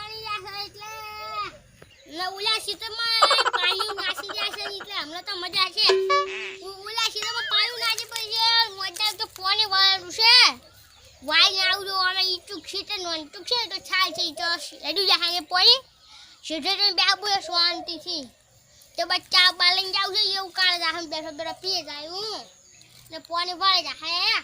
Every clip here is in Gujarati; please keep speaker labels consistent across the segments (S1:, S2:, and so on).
S1: પાણી રાખે એટલે ઉલા સીતમાં પાણી નાસી જશે એટલે હમણાં તો મજા છે. ઉલા સીતમાં પાણી નાસી પછી મજા તો ફોને વાળું છે. વાઈ આવજો અમે ઈચુક સીતે નોંટુક છે તો છાલ છે તો એડું જહાંગે પાણી સીધે તો બેબુ શાંતિથી તો બચ્ચા બાલન જાવ છે એવું કાળ જાહમ બેઠો બેઠો પીએ જાય હું ને પાણી વાળે જાય હે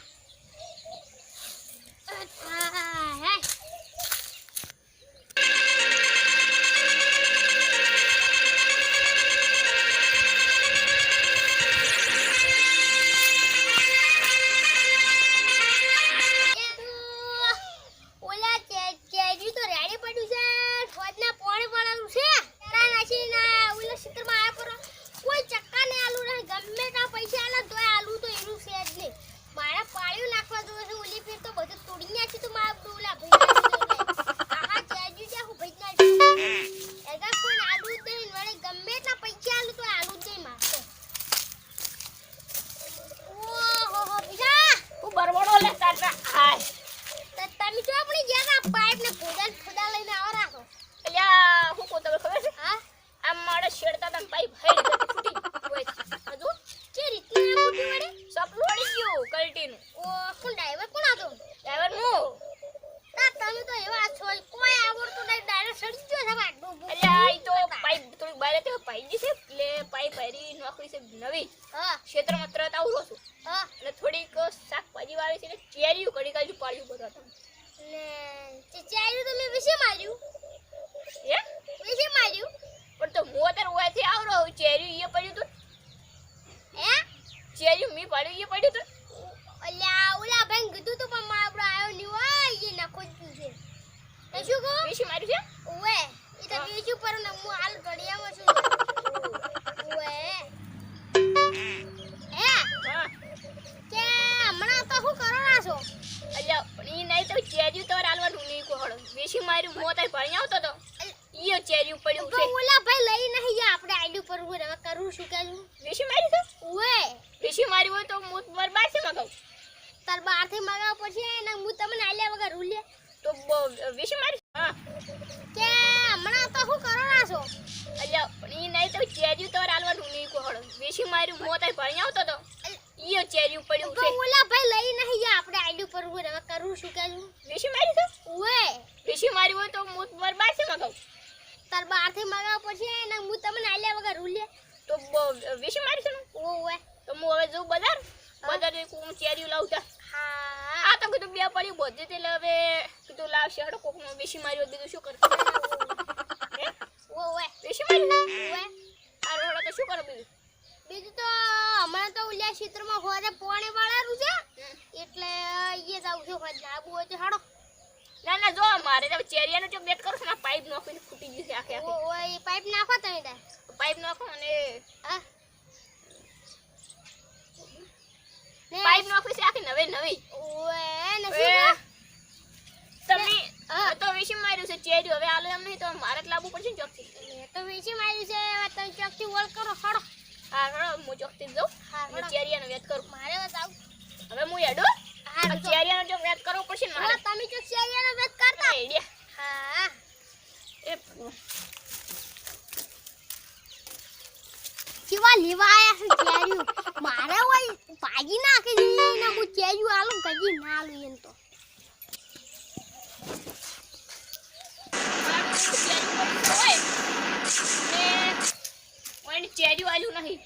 S2: ચેરી વાળું નહીં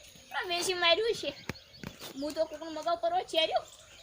S2: વેસી માર્યું છે હું તો કોકનું મગાવ પરવા ચેર્યું